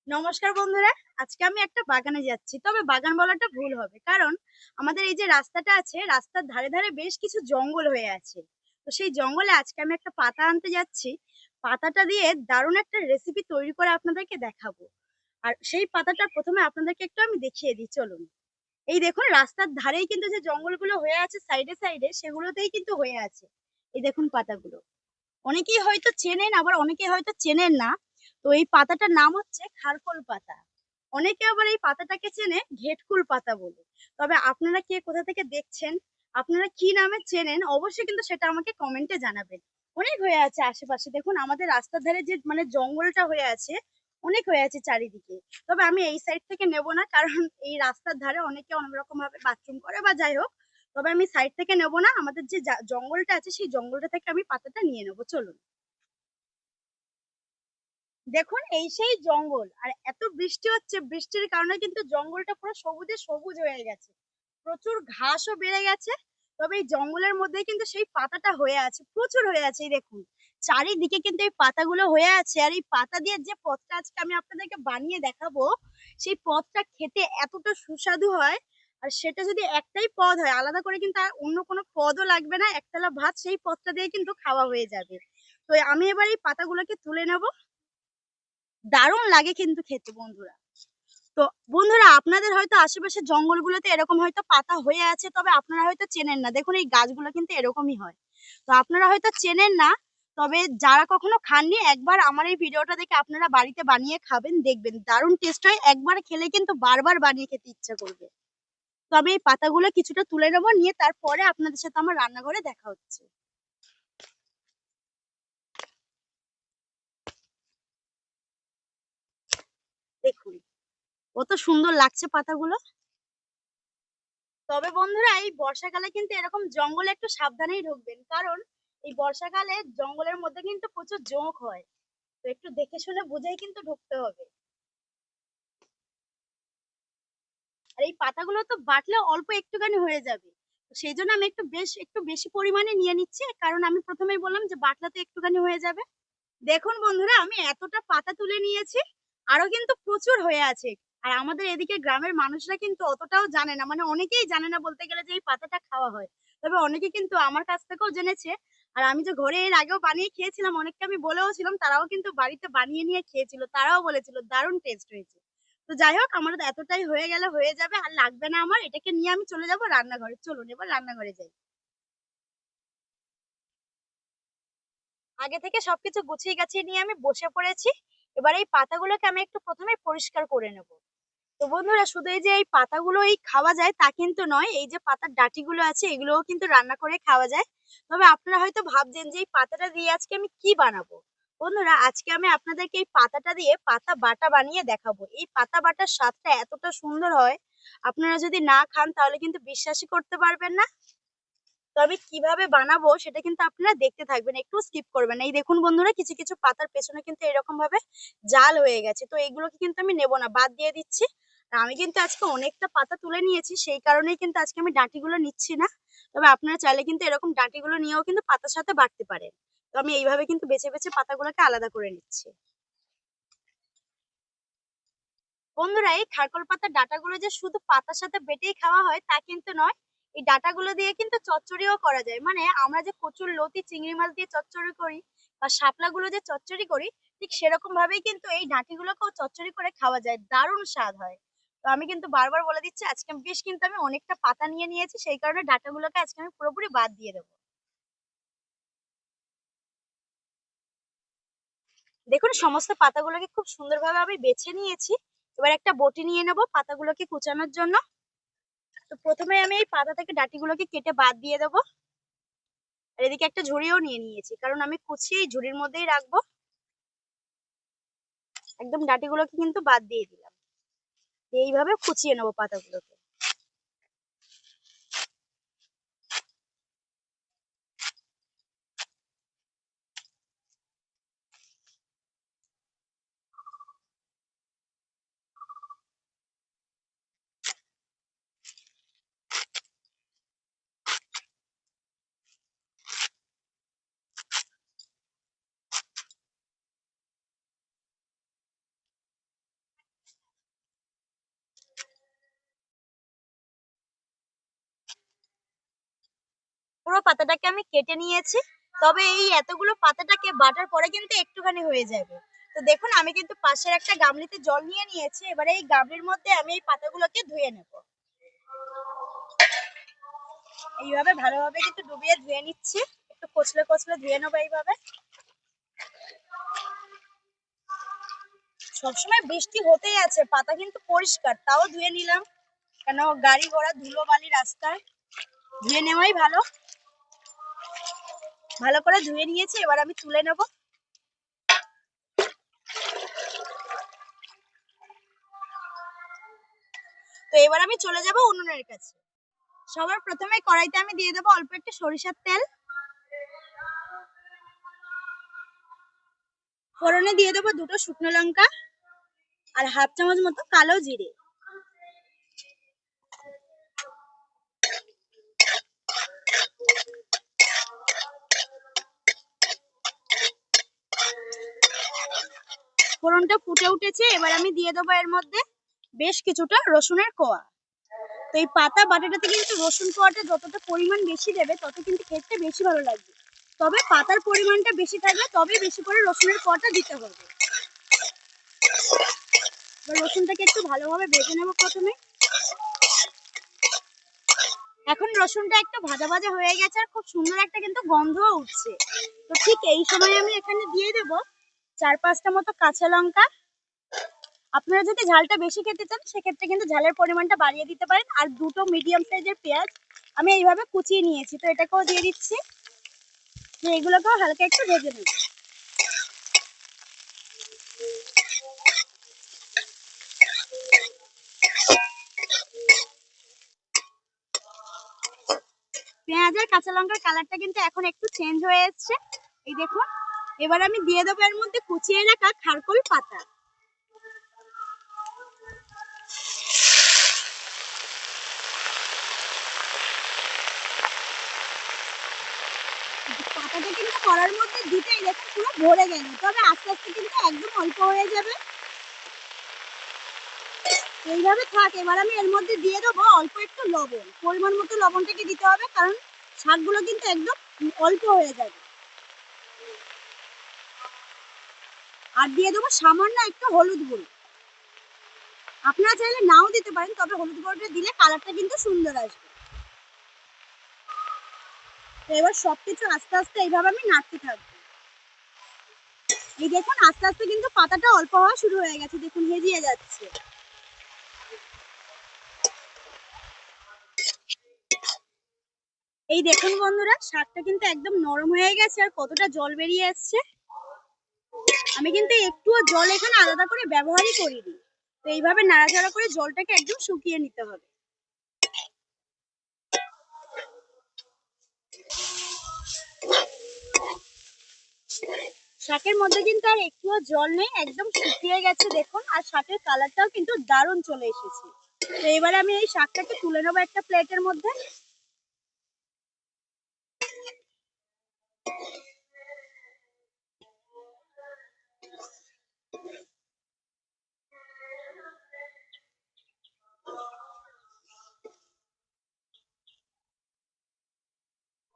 নমস্কার বন্ধুরা। আজকে আমি একটা বাগানে যাচ্ছি, তবে বাগান বলাটা ভুল হবে, কারণ আমাদের এই যে রাস্তাটা আছে, রাস্তার ধারে ধারে বেশ কিছু জঙ্গল হয়ে আছে। তো সেই জঙ্গলে আজকে আমি একটা পাতা আনতে যাচ্ছি। পাতাটা দিয়ে দারুণ একটা রেসিপি তৈরি করে আপনাদেরকে দেখাবো। আর সেই পাতাটা প্রথমে আপনাদেরকে একটু আমি দেখিয়ে দিই, চলুন। এই দেখুন, রাস্তার ধারেই কিন্তু যে জঙ্গলগুলো হয়ে আছে সাইডে সাইডে, সেগুলোতেই কিন্তু হয়ে আছে। এই দেখুন পাতাগুলো, অনেকেই হয়তো চেনেন, আবার অনেকে হয়তো চেনেন না। তো এই পাতাটার নাম হচ্ছে খারকোল পাতা। অনেকে আবার এই পাতাটাকে চেনে ঘেটকুল পাতা বলে। তবে আপনারা কে কোথা থেকে দেখছেন, আপনারা কি নামে চেনেন, অবশ্যই কিন্তু সেটা আমাকে কমেন্টে জানাবেন। অনেক হয়ে আছে আশেপাশে, দেখুন আমাদের রাস্তার ধারে যে মানে জঙ্গলটা হয়ে আছে, অনেক হয়ে আছে চারিদিকে। তবে আমি এই সাইড থেকে নেব না, কারণ এই রাস্তার ধারে অনেকে অনেক রকম ভাবে বাথরুম করে বা যাই হোক। তবে আমি সাইড থেকে নেব না, আমাদের যে জঙ্গলটা আছে সেই জঙ্গলটা থেকে আমি পাতাটা নিয়ে নেবো, চলুন। দেখুন, এই সেই জঙ্গল, আর এত বৃষ্টি হচ্ছে, বৃষ্টির কারণে কিন্তু জঙ্গলটা পুরো সবুজে সবুজ হয়ে গেছে। প্রচুর ঘাসও বেড়ে গেছে। তবে এই জঙ্গলের মধ্যে কিন্তু সেই পাতাটা হয়ে আছে, প্রচুর হয়ে আছে। এই দেখুন, চারিদিকে কিন্তু এই পাতাগুলো হয়ে আছে। আর এই পাতা দিয়ে যে পথটা আজকে আমি আপনাদেরকে বানিয়ে দেখাবো, সেই পথটা খেতে এতটা সুস্বাদু হয়। আর সেটা যদি একটাই পদ হয়, আলাদা করে কিন্তু আর অন্য কোনো পদও লাগবে না, একতলা ভাত সেই পদটা দিয়ে কিন্তু খাওয়া হয়ে যাবে। তো আমি এবার এই পাতাগুলোকে তুলে নেব। দারুণ লাগে কিন্তু খেতে বন্ধুরা। তো বন্ধুরা, আপনাদের হয়তো আশেপাশে জঙ্গলগুলোতে এরকম হয়তো পাতা হয়ে আছে, তবে আপনারা হয়তো চেনেন না। দেখুন, এই গাছগুলো কিন্তু এরকমই হয়। তো আপনারা হয়তো চেনেন না, তবে যারা কখনো খাননি, একবার আমার এই ভিডিওটা দেখে আপনারা বাড়িতে বানিয়ে খাবেন, দেখবেন দারুণ টেস্ট হয়। একবার খেলে কিন্তু বারবার বানিয়ে খেতে ইচ্ছা করবে। তো আমি এই পাতাগুলো কিছুটা তুলে নেবো, নিয়ে তারপরে আপনাদের সাথে আমার রান্নাঘরে দেখা হচ্ছে। দেখুন, কত সুন্দর লাগছে পাতাগুলো। তবে বন্ধুরা, এই বর্ষাকালে কিন্তু এরকম জঙ্গলে একটু সাবধানেই ঢুকবেন, কারণ এই বর্ষাকালে জঙ্গলের মধ্যে কিন্তু প্রচুর জোঁক হয়। তো একটু দেখে শুনে বুঝেই কিন্তু ঢুকতে হবে। আর এই পাতাগুলো তো বাটলে অল্প একটুখানি হয়ে যাবে। তো সেই জন্য আমি একটু বেশি পরিমাণে নিয়ে নিচ্ছি, কারণ আমি প্রথমেই বললাম যে বাটলে তো একটুখানি হয়ে যাবে। দেখুন বন্ধুরা, আমি এতটা পাতা তুলে নিয়েছি, আরো কিন্তু প্রচুর হয়ে আছে। আর আমাদের এদিকে গ্রামের মানুষরা কিন্তু অতটাও জানে না, মানে অনেকেই জানে না বলতে গেলে, যে এই পাতাটা খাওয়া হয়। তবে অনেকে কিন্তু আমার কাছ থেকেও জেনেছে। আর আমি যে ঘরে এর আগেও বানিয়ে খেয়েছিলাম, অনেককে আমি বলেও ছিলাম, তারাও কিন্তু বাড়িতে বানিয়ে নিয়ে খেয়েছিল, তারাও বলেছিল দারুণ টেস্ট হয়েছে। তো যাই হোক, আমার এতটাই হয়ে গেলে হয়ে যাবে, আর লাগবে না আমার। এটাকে নিয়ে আমি চলে যাব রান্নাঘরে, চলুন এবার রান্নাঘরে যাই। আগে থেকে সবকিছু গুছিয়ে গাছিয়ে নিয়ে আমি বসে পড়েছি। এবার এই পাতাগুলোকে আমি একটু প্রথমে পরিষ্কার করে নেব। তো বন্ধুরা, শুধু এই যে এই পাতাগুলো এই খাওয়া যায় তা কিন্তু নয়, এই যে পাতার ডাঁটিগুলো আছে এগুলোও কিন্তু রান্না করে খাওয়া যায়। তবে আপনারা হয়তো ভাবছেন যে এই পাতাটা দিয়ে আজকে আমি কি বানাবো। বন্ধুরা, আজকে আমি আপনাদেরকে এই পাতাটা দিয়ে পাতা বাটা বানিয়ে দেখাবো। এই পাতা বাটার স্বাদটা এতটা সুন্দর হয়, আপনারা যদি না খান তাহলে কিন্তু বিশ্বাসই করতে পারবেন না। তো আমি কিভাবে বানাবো সেটা কিন্তু আপনারা দেখতে থাকবেন, একটু স্কিপ করবেন না। এই দেখুন বন্ধুরা, কিছু কিছু পাতার পেছনে কিন্তু এরকম ভাবে জাল হয়ে গেছে। তো এইগুলোকে কিন্তু আমি নেবো না, বাদ দিয়ে দিচ্ছি। আর আমি কিন্তু আজকে অনেকটা পাতা তুলে নিয়েছি, সেই কারণেই কিন্তু আজকে আমি ডাঁটিগুলো নিচ্ছি না। তবে আপনারা চাইলে কিন্তু এরকম ডাঁটিগুলো নিয়েও কিন্তু পাতার সাথে বাটতে পারেন। তো আমি এইভাবে কিন্তু বেছে বেছে পাতাগুলোকে আলাদা করে নিচ্ছি। বন্ধুরা, এই খারকোল পাতার ডাঁটাগুলো যে শুধু পাতার সাথে বেটেই খাওয়া হয় তা কিন্তু নয়। এই ডাঁটাগুলো দিয়ে কিন্তু চচ্চড়িও করা যায়, মানে আমরা যে কচুর লতি চিংড়ি মাছ দিয়ে চচ্চড়ি করি, বা শাপলা গুলো যে চচ্চড়ি করি, ঠিক সেরকম ভাবেই কিন্তু এই ডাঁটিগুলোকেও চচ্চড়ি করে খাওয়া যায়, দারুণ স্বাদ হয়। তো আমি কিন্তু বারবার বলে দিচ্ছি, আজকে বেশ কিন্তু আমি অনেকটা পাতা নিয়ে নিয়েছি, সেই কারণে ডাঁটাগুলোকে আজকে আমি পুরোপুরি বাদ দিয়ে দেবো। দেখুন, সমস্ত পাতাগুলোকে খুব সুন্দরভাবে আমি বেছে নিয়েছি। এবার একটা বটি নিয়ে নেবো পাতাগুলোকে কুচানোর জন্য। তো প্রথমে আমি এই পাতা থেকে ডাঁটিগুলোকে কেটে বাদ দিয়ে দেবো। আর এদিকে একটা ঝুড়িও নিয়ে নিয়েছি, কারণ আমি কুচিয়ে এই ঝুড়ির মধ্যেই রাখবো। একদম ডাঁটিগুলোকে কিন্তু বাদ দিয়ে দিলাম। এইভাবে কুচিয়ে নেবো পাতাগুলোকে। পুরো পাতাটাকে আমি কেটে নিয়েছি। তবে এই এতগুলো পাতাটাকে বাটার পরে কিন্তু একটুখানি হয়ে যাবে। তো দেখুন আমি কিন্তু পাশের একটা গামলিতে জল নিয়ে নিয়েছি। এবারে এই গামলির মধ্যে আমি এই পাতাগুলোকে ধুয়ে নেব। এইভাবে ভালোভাবে কিন্তু ডুবিয়ে ধুয়ে নিচ্ছি। একটু কচলে কচলে ধুয়ে নেবো এইভাবে। সবসময় বৃষ্টি হতেই আছে, পাতা কিন্তু পরিষ্কার, তাও ধুয়ে নিলাম, কেন গাড়ি ঘোড়া ধুলো বালি রাস্তায়, ধুয়ে নেওয়াই ভালো। ভালো করে ধুয়ে নিয়েছি, এবার আমি তুলে নেব। তো এবার আমি চলে যাব উনুনের কাছে। সবার প্রথমে কড়াইতে আমি দিয়ে দেবো অল্প একটু সরিষার তেল। ফোড়নে দিয়ে দেবো 2টো শুকনো লঙ্কা আর হাফ চামচ মতো কালো জিরে। ফোড়নটা ফুটে উঠেছে, এবার আমি দিয়ে দেবো এর মধ্যে বেশ কিছুটা রসুনের কোয়া। তো এই পাতা বাটাটাতে কিন্তু রসুন কোয়াটা যতটা পরিমাণ বেশি দেবে তত কিন্তু খেতে বেশি ভালো লাগবে। তবে পাতার পরিমাণটা বেশি থাকবে, তবে বেশি করে রসুনের কোয়াটা দিতে হবে। এবার রসুনটাকে একটু ভালোভাবে ভেজে নেব প্রথমে। এখন রসুনটা একটু ভাজা ভাজা হয়ে গেছে আর খুব সুন্দর একটা কিন্তু গন্ধও উঠছে। তো ঠিক এই সময় আমি এখানে দিয়ে দেব 4-5টা মতো কাঁচা লঙ্কা। আপনারা যদি ঝালটা বেশি খেতে চান সেক্ষেত্রে কিন্তু ঝালের পরিমাণটা বাড়িয়ে দিতে পারেন। আর 2টো মিডিয়াম সাইজের পেঁয়াজ আমি এইভাবে কুচিয়ে নিয়েছি, তো এটাকেও দিয়ে দিচ্ছি। এগুলোকেও হালকা একটু ভেজে নেব। পেঁয়াজ আর কাঁচা লঙ্কার কালারটা কিন্তু এখন একটু চেঞ্জ হয়ে এসছে, এই দেখুন। এবার আমি দিয়ে দেবো এর মধ্যে কুচিয়ে রাখা খারকোল পাতা। পাতাটা কিন্তু কড়ার মধ্যে দিতেই দেখুন পুরো ভরে গেল, তবে আস্তে আস্তে কিন্তু একদম অল্প হয়ে যাবে, এইভাবে থাক। এবার আমি এর মধ্যে দিয়ে দেবো অল্প একটু লবণ, পরিমাণ মতো লবণটাকে দিতে হবে, কারণ শাকগুলো কিন্তু একদম অল্প হয়ে যাবে। আর দিয়ে দেবো সামান্য একটু হলুদ গুঁড়ো। আপনারা চাইলে নাও দিতে পারেন, তবে হলুদ গুঁড়োটা দিলে কালারটা কিন্তু সুন্দর আসবে। তো এবার সবকিছু আস্তে আস্তে এইভাবে আমি নাড়তে থাকবো। এই দেখুন আস্তে আস্তে কিন্তু পাতাটা অল্প হওয়া শুরু হয়ে গেছে, দেখুন হেজিয়ে যাচ্ছে। এই দেখুন বন্ধুরা, শাকটা কিন্তু একদম নরম হয়ে গেছে আর কতটা জল বেরিয়ে আসছে। আমি কিন্তু একটুও জল এখানে আলাদা করে ব্যবহারই করিনি। তো এইভাবে নাড়াচাড়া করে জলটাকে একদম শুকিয়ে নিতে হবে। শাকের মধ্যে কিন্তু আর একটুও জল নেই, একদম শুকিয়ে গেছে দেখুন। আর শাকের কালারটাও কিন্তু দারুণ চলে এসেছে। তো এবারে আমি এই শাকটাকে তুলে নেবো একটা প্লেটের মধ্যে।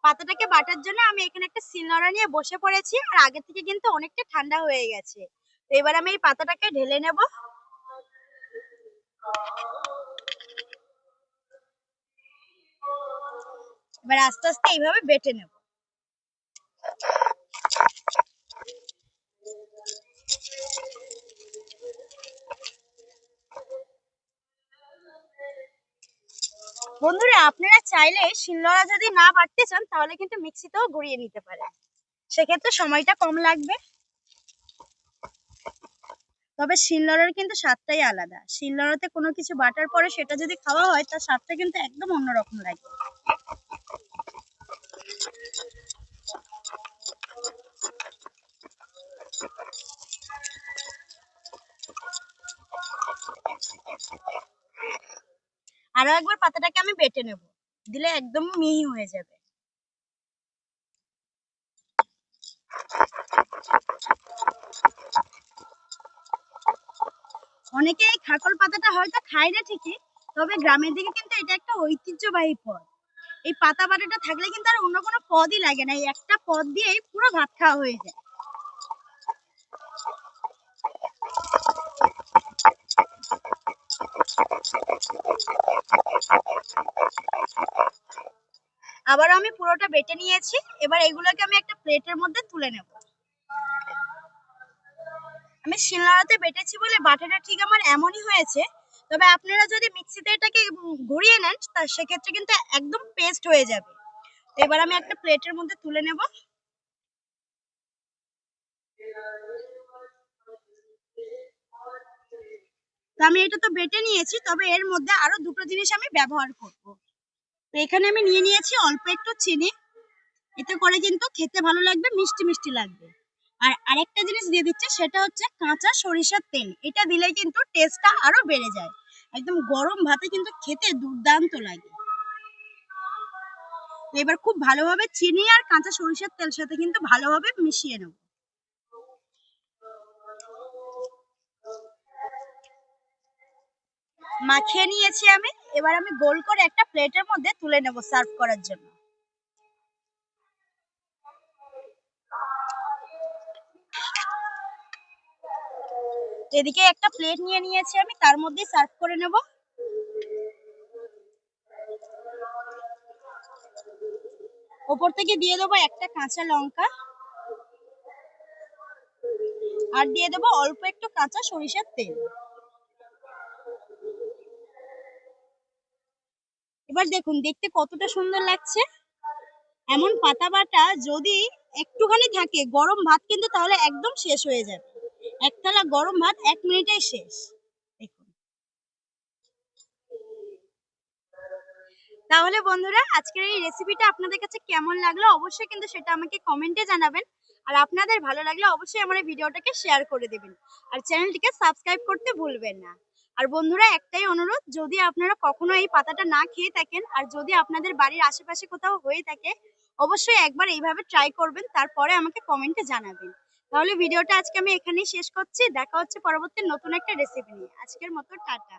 পাতাটাকে বাটার জন্য আমি এখানে একটা শিলনোড়া নিয়ে বসে পড়েছি, আর আগে থেকে কিন্তু অনেকটা ঠান্ডা হয়ে গেছে। তো এবার আমি এই পাতাটাকে ঢেলে নেব। এবার আস্তে আস্তে এইভাবে বেটে নেব। বন্ধুরা আপনারা চাইলে শিলনোড়া যদি না বাটতে চান তাহলে কিন্তু মিক্সিতেও ঘুরিয়ে নিতে পারেন, সেক্ষেত্রে সময়টা কম লাগবে। তবে শিলনোড়ার কিন্তু স্বাদটাই আলাদা। শিলনোড়াতে কোনো কিছু বাটার পরে সেটা যদি খাওয়া হয় তার স্বাদটা কিন্তু একদম অন্যরকম লাগে। আরো একবার পাতাটাকে আমি বেটে নেব, দিলে একদম মিহি হয়ে যাবে। অনেকে এই খারকোল পাতাটা হয়তো খায় না ঠিকই, তবে গ্রামের দিকে কিন্তু এটা একটা ঐতিহ্যবাহী ফল। এই পাতা বাটাটা থাকলে কিন্তু আর অন্য কোনো পদই লাগে না, এই একটা পদ দিয়েই পুরো ভাত খাওয়া হয়ে যায়। আবারও আমি পুরোটা বেটে নিয়েছি, এবার এগুলোকে আমি একটা প্লেটের মধ্যে তুলে নেব। আমি শিলনোড়াতে বেটেছি বলে বাটাটা ঠিক আমার এমনই হয়েছে, তবে আপনারা যদি মিক্সিতে এটাকে ঘুরিয়ে নেন সেক্ষেত্রে কিন্তু একদম পেস্ট হয়ে যাবে। এবার আমি একটা প্লেটের মধ্যে তুলে নেব। তো আমি এটা তো বেটে নিয়েছি, তবে এর মধ্যে আরো দুটো জিনিস আমি ব্যবহার করব। তো এখানে আমি নিয়ে নিয়েছি অল্প একটু চিনি, এতে করে কিন্তু খেতে ভালো লাগবে, মিষ্টি মিষ্টি লাগবে। আর আরেকটা জিনিস দিয়ে দিচ্ছে, সেটা হচ্ছে কাঁচা সরিষার তেল। এটা দিলে কিন্তু টেস্টটা আরো বেড়ে যায়, একদম গরম ভাতে কিন্তু খেতে দুর্দান্ত লাগে। এবার খুব ভালোভাবে চিনি আর কাঁচা সরিষার তেল সাথে কিন্তু ভালোভাবে মিশিয়ে নেব। মাখিয়ে নিয়েছি আমি, এবার আমি গোল করে একটা প্লেটের মধ্যে তুলে নেব সার্ভ করার জন্য। এদিকে একটা প্লেট নিয়ে নিয়েছি আমি, তার মধ্যে সার্ভ করে নেব। ওপর থেকে দিয়ে দেবো একটা কাঁচা লঙ্কা, আর দিয়ে দেবো অল্প একটু কাঁচা সরিষার তেল। এবার দেখুন দেখতে কতটা সুন্দর লাগছে। এমন পাতা বাটা যদি একটুখানি থাকে, গরম ভাত কিন্তু তাহলে একদম শেষ হয়ে যাবে। এক থালা গরম ভাত 1 মিনিটেই শেষ। দেখুন। তাহলে বন্ধুরা, আজকের এই রেসিপিটা আপনাদের কাছে কেমন লাগলো অবশ্যই কিন্তু সেটা আমাকে কমেন্টে জানাবেন। আর আপনাদের ভালো লাগলে অবশ্যই আমার এই ভিডিওটাকে শেয়ার করে দেবেন, আর চ্যানেলটিকে সাবস্ক্রাইব করতে ভুলবেন না। আর বন্ধুরা, একটাই অনুরোধ, যদি আপনারা কখনো এই পাতাটা না খেয়ে থাকেন আর যদি আপনাদের বাড়ির আশেপাশে কোথাও হয়ে থাকে, অবশ্যই একবার এইভাবে ট্রাই করবেন, তারপরে আমাকে কমেন্টে জানাবেন। তাহলে ভিডিওটা আজকে আমি এখানেই শেষ করছি, দেখা হচ্ছে পরবর্তী নতুন একটা রেসিপি নিয়ে। আজকের মতো টাটা।